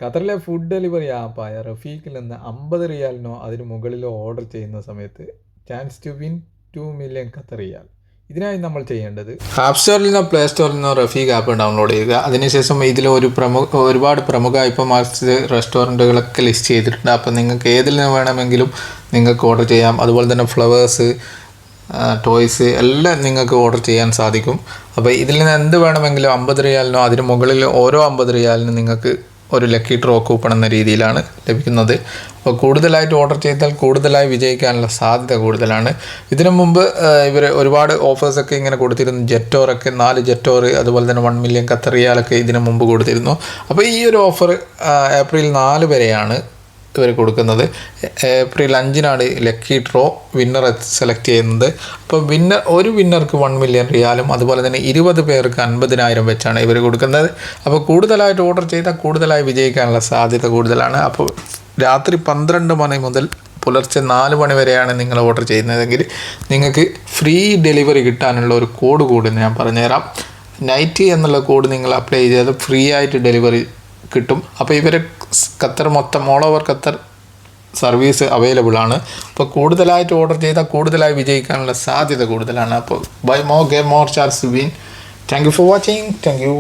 ഖത്തറിലെ food delivery ആപ്പായ റഫീഖിൽ നിന്ന് 50 റിയാലിനോ അതിന് മുകളിലോ ഓർഡർ ചെയ്യുന്ന സമയത്ത് chance to win 2 million Qatar റിയാൽ. ഇതിനായി നമ്മൾ ചെയ്യേണ്ടത് ആപ്പ് സ്റ്റോറിൽ നിന്നോ പ്ലേ സ്റ്റോറിൽ നിന്നോ റഫീഖ് ആപ്പ് ഡൗൺലോഡ് ചെയ്യുക. അതിനുശേഷം ഇതിൽ ഒരുപാട് പ്രമുഖ ഹൈപ്പർമാർക്കറ്റ് റെസ്റ്റോറൻറ്റുകളൊക്കെ ലിസ്റ്റ് ചെയ്തിട്ടുണ്ട്. അപ്പോൾ നിങ്ങൾക്ക് ഏതിൽ നിന്ന് വേണമെങ്കിലും നിങ്ങൾക്ക് ഓർഡർ ചെയ്യാം. അതുപോലെ തന്നെ ഫ്ലവേഴ്സ്, ടോയ്സ് എല്ലാം നിങ്ങൾക്ക് ഓർഡർ ചെയ്യാൻ സാധിക്കും. അപ്പോൾ ഇതിൽ നിന്ന് എന്ത് വേണമെങ്കിലും 50 റിയാലിനോ അതിന് മുകളിൽ ഓരോ 50 റിയാലിനും നിങ്ങൾക്ക് ഒരു ലക്കി ഡ്രോ കൂപ്പൺ എന്ന രീതിയിലാണ് ലഭിക്കുന്നത്. അപ്പോൾ കൂടുതലായിട്ട് ഓർഡർ ചെയ്താൽ കൂടുതലായി വിജയിക്കാനുള്ള സാധ്യത കൂടുതലാണ്. ഇതിനു മുമ്പ് ഇവർ ഒരുപാട് ഓഫേഴ്സൊക്കെ ഇങ്ങനെ കൊടുത്തിരുന്നു. ജെറ്റോറൊക്കെ 4 ജെറ്റോർ, അതുപോലെ തന്നെ 1 മില്യൺ ഖത്തർ റിയാലൊക്കെ ഇതിനു മുമ്പ് കൊടുത്തിരുന്നു. അപ്പോൾ ഈ ഒരു ഓഫർ ഏപ്രിൽ 4 വരെയാണ് ഇവർ കൊടുക്കുന്നത്. ഏപ്രിൽ 5-നാണ് ലക്കി ഡ്രോ വിന്നർ സെലക്ട് ചെയ്യുന്നത്. അപ്പോൾ ഒരു വിന്നർക്ക് 1 മില്യൺ റിയാലും അതുപോലെ തന്നെ 20 പേർക്ക് 50,000 വെച്ചാണ് ഇവർ കൊടുക്കുന്നത്. അപ്പോൾ കൂടുതലായിട്ട് ഓർഡർ ചെയ്താൽ കൂടുതലായി വിജയിക്കാനുള്ള സാധ്യത കൂടുതലാണ്. അപ്പോൾ രാത്രി 12 മണി മുതൽ പുലർച്ചെ 4 മണി വരെയാണ് നിങ്ങൾ ഓർഡർ ചെയ്യുന്നതെങ്കിൽ നിങ്ങൾക്ക് ഫ്രീ ഡെലിവറി കിട്ടാനുള്ള ഒരു കോഡ് കൂടി ഞാൻ പറഞ്ഞുതരാം. നൈറ്റ് എന്നുള്ള കോഡ് നിങ്ങൾ അപ്ലൈ ചെയ്താൽ ഫ്രീ ആയിട്ട് ഡെലിവറി കിട്ടും. അപ്പോൾ ഇവർ ഖത്തർ മൊത്തം all over Qatar service available ആണ്. അപ്പോൾ കൂടുതലായിട്ട് ഓർഡർ ചെയ്താൽ കൂടുതലായി വിജയിക്കാനുള്ള സാധ്യത കൂടുതലാണ്. അപ്പോൾ buy more get more chance to win. Thank you for watching. Thank U.